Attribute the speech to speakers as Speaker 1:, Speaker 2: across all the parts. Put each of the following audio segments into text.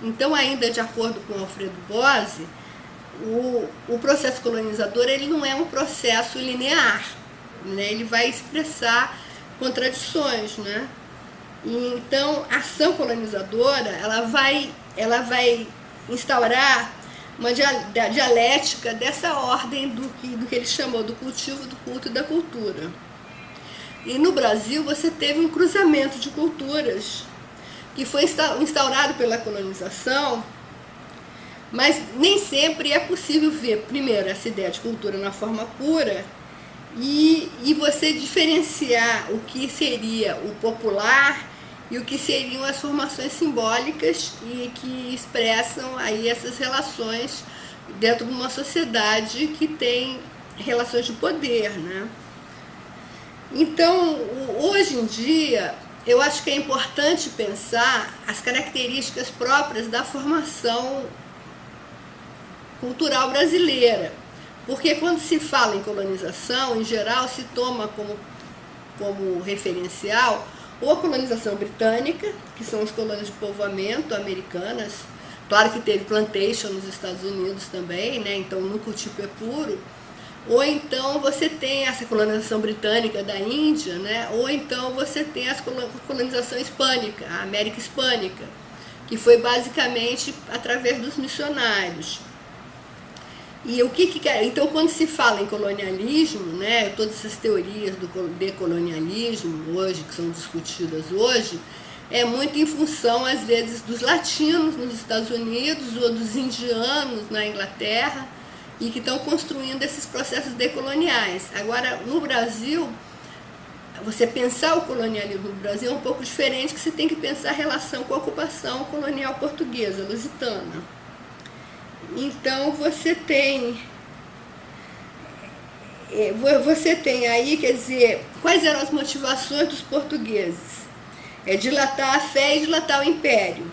Speaker 1: Então ainda de acordo com Alfredo Bose, o processo colonizador ele não é um processo linear, né? Ele vai expressar contradições, né? E, então a ação colonizadora ela vai instaurar uma dialética dessa ordem do que ele chamou do cultivo, do culto e da cultura. E no Brasil você teve um cruzamento de culturas que foi instaurado pela colonização, mas nem sempre é possível ver, primeiro, essa ideia de cultura na forma pura e você diferenciar o que seria o popular e o que seriam as formações simbólicas e que expressam aí essas relações dentro de uma sociedade que tem relações de poder, né? Então, hoje em dia, eu acho que é importante pensar as características próprias da formação cultural brasileira, porque quando se fala em colonização, em geral se toma como referencial ou a colonização britânica, que são as colônias de povoamento americanas, claro que teve plantation nos Estados Unidos também, né? Então nunca o tipo é puro, ou então você tem essa colonização britânica da Índia, né? Ou então você tem a colonização hispânica, a América Hispânica, que foi basicamente através dos missionários. E o que então quando se fala em colonialismo, né, todas essas teorias do decolonialismo hoje que são discutidas hoje, é muito em função às vezes dos latinos nos Estados Unidos ou dos indianos na Inglaterra e que estão construindo esses processos decoloniais. Agora, no Brasil, você pensar o colonialismo no Brasil é um pouco diferente, que você tem que pensar a relação com a ocupação colonial portuguesa, lusitana. Então você tem aí, quer dizer, quais eram as motivações dos portugueses? É dilatar a fé e dilatar o império.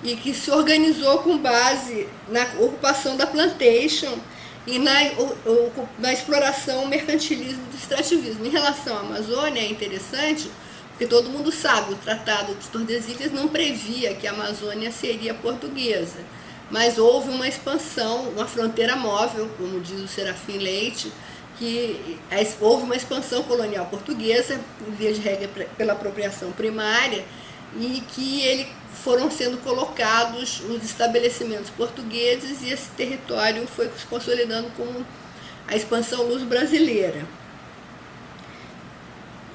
Speaker 1: E que se organizou com base na ocupação da plantation e na exploração, mercantilismo do extrativismo. Em relação à Amazônia é interessante, porque todo mundo sabe, o Tratado de Tordesilhas não previa que a Amazônia seria portuguesa, mas houve uma expansão, uma fronteira móvel, como diz o Serafim Leite, que houve uma expansão colonial portuguesa, via de regra pela apropriação primária, e que foram sendo colocados os estabelecimentos portugueses e esse território foi se consolidando como a expansão luso-brasileira.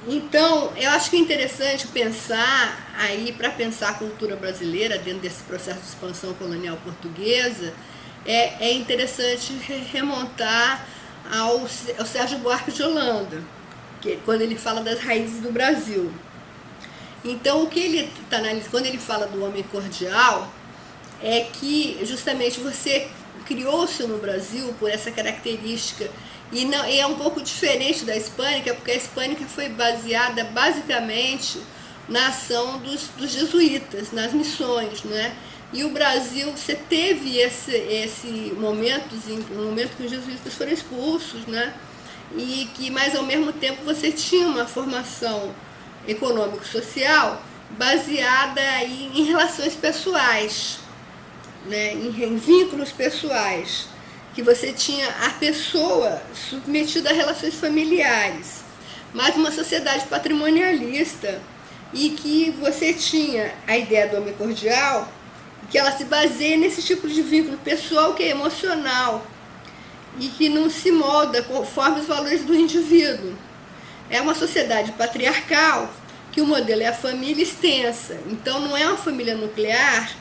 Speaker 1: Então, eu acho que é interessante pensar aí, para pensar a cultura brasileira dentro desse processo de expansão colonial portuguesa, é interessante remontar ao Sérgio Buarque de Holanda, quando ele fala das raízes do Brasil. Então, o que ele está analisando, quando ele fala do homem cordial, é que justamente você criou-se no Brasil por essa característica, e é um pouco diferente da hispânica, porque a hispânica foi baseada basicamente na ação dos jesuítas, nas missões, né? E o Brasil, você teve esse momento que os jesuítas foram expulsos, né? E que, mas ao mesmo tempo, você tinha uma formação econômico-social baseada em relações pessoais, né? Em vínculos pessoais, que você tinha a pessoa submetida a relações familiares, mas uma sociedade patrimonialista, e que você tinha a ideia do homem cordial, que ela se baseia nesse tipo de vínculo pessoal que é emocional e que não se molda conforme os valores do indivíduo. É uma sociedade patriarcal, que o modelo é a família extensa, então não é uma família nuclear,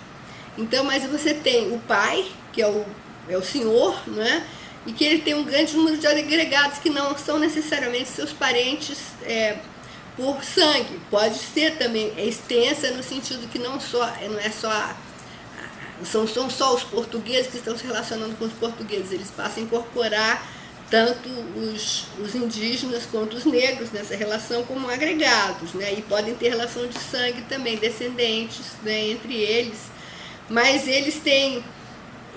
Speaker 1: então, mas você tem o pai, que é o senhor, né? E que ele tem um grande número de agregados que não são necessariamente seus parentes por sangue. Pode ser também extensa no sentido que não é só são só os portugueses que estão se relacionando com os portugueses, eles passam a incorporar tanto os indígenas quanto os negros nessa relação como agregados, né? E podem ter relação de sangue também, descendentes, né, entre eles, mas eles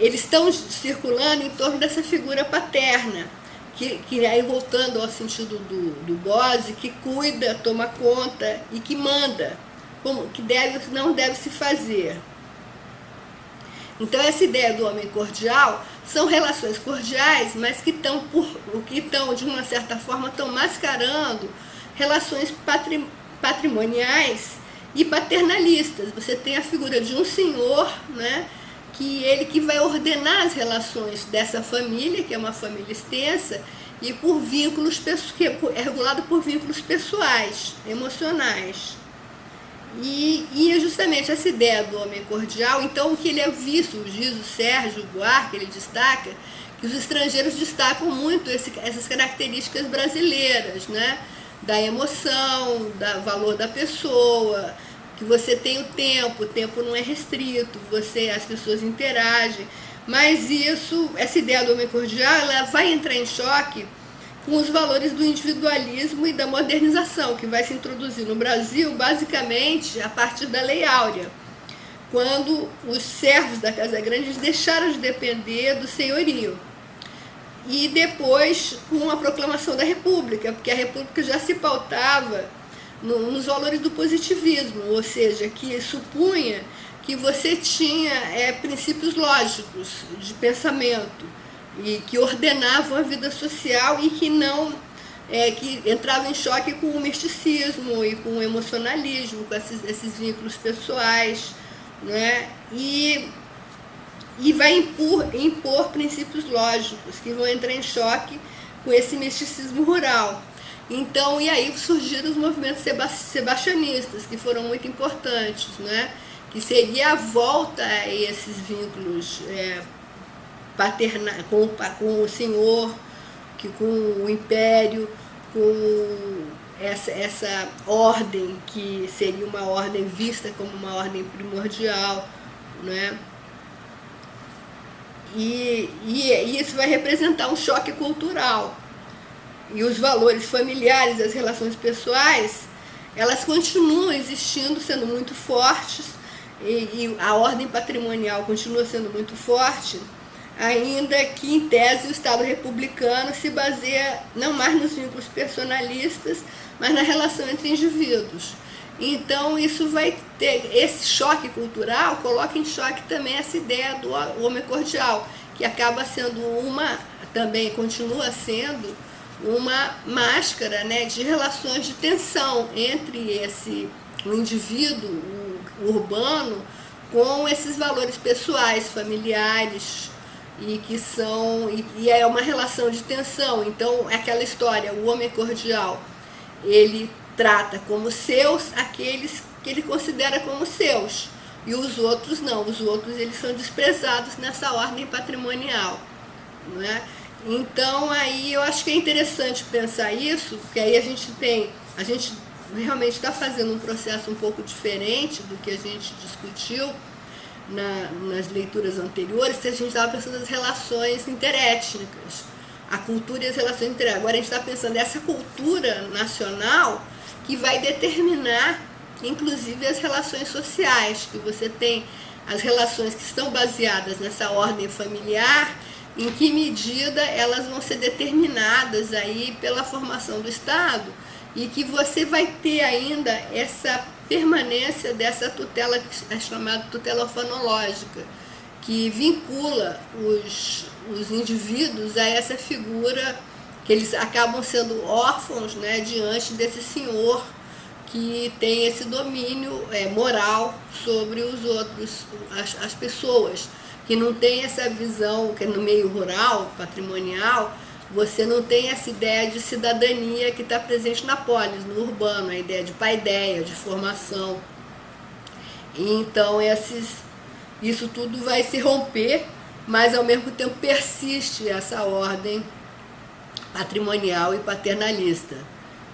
Speaker 1: estão circulando em torno dessa figura paterna, que aí voltando ao sentido do Bose, que cuida, toma conta e que manda, como que não deve se fazer. Então essa ideia do homem cordial são relações cordiais, mas que estão, de uma certa forma, estão mascarando relações patrimoniais e paternalistas. Você tem a figura de um senhor, né, que vai ordenar as relações dessa família, que é uma família extensa, e por vínculos, que é regulado por vínculos pessoais, emocionais. E é justamente essa ideia do homem cordial. Então, o que ele é visto, diz o Sérgio Buarque, ele destaca que os estrangeiros destacam muito essas características brasileiras, né? Da emoção, do valor da pessoa, que você tem o tempo não é restrito, as pessoas interagem. Mas essa ideia do homem cordial, ela vai entrar em choque com os valores do individualismo e da modernização, que vai se introduzir no Brasil, basicamente, a partir da Lei Áurea, quando os servos da Casa Grande deixaram de depender do senhorio. E depois, com a proclamação da República, porque a República já se pautava nos valores do positivismo, ou seja, que supunha que você tinha princípios lógicos de pensamento, e que ordenavam a vida social e que não que entravam em choque com o misticismo e com o emocionalismo, com esses vínculos pessoais, né? E vai impor princípios lógicos que vão entrar em choque com esse misticismo rural. Então, e aí surgiram os movimentos sebastianistas, que foram muito importantes, né? Que seria a volta a esses vínculos com o senhor, com o império, com essa ordem que seria uma ordem vista como uma ordem primordial, né? E isso vai representar um choque cultural. E os valores familiares, as relações pessoais, elas continuam existindo, sendo muito fortes, e a ordem patrimonial continua sendo muito forte, ainda que, em tese, o Estado republicano se baseia não mais nos vínculos personalistas, mas na relação entre indivíduos. Então, isso vai ter, esse choque cultural coloca em choque também essa ideia do homem cordial, que acaba sendo também continua sendo uma máscara, né, de relações de tensão entre o indivíduo, o urbano, com esses valores pessoais, familiares, e é uma relação de tensão. Então, é aquela história, o homem cordial, ele trata como seus aqueles que ele considera como seus, e os outros não, os outros eles são desprezados nessa ordem patrimonial, não é? Então, aí eu acho que é interessante pensar isso, porque aí a gente realmente está fazendo um processo um pouco diferente do que a gente discutiu nas leituras anteriores, que a gente estava pensando nas relações interétnicas, a cultura e as relações interétnicas. Agora a gente está pensando nessa cultura nacional que vai determinar, inclusive, as relações sociais, que você tem as relações que estão baseadas nessa ordem familiar, em que medida elas vão ser determinadas aí pela formação do Estado, e que você vai ter ainda essa permanência dessa tutela, que é chamada tutela orfanológica, que vincula os indivíduos a essa figura, que eles acabam sendo órfãos, né, diante desse senhor que tem esse domínio moral sobre os outros, as pessoas, que não tem essa visão, que no meio rural, patrimonial, você não tem essa ideia de cidadania que está presente na polis, no urbano, a ideia de paideia, de formação. Então, isso tudo vai se romper, mas ao mesmo tempo persiste essa ordem patrimonial e paternalista,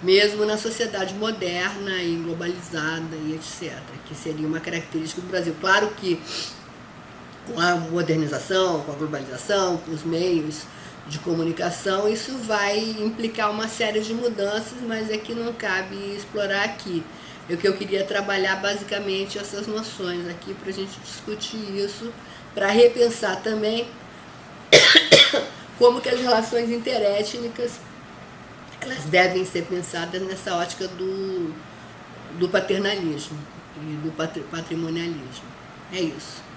Speaker 1: mesmo na sociedade moderna e globalizada e etc., que seria uma característica do Brasil. Claro que com a modernização, com a globalização, com os meios de comunicação, isso vai implicar uma série de mudanças, mas é que não cabe explorar aqui. O que eu queria trabalhar basicamente essas noções aqui para a gente discutir isso, para repensar também como que as relações interétnicas elas devem ser pensadas nessa ótica do paternalismo e do patrimonialismo. É isso.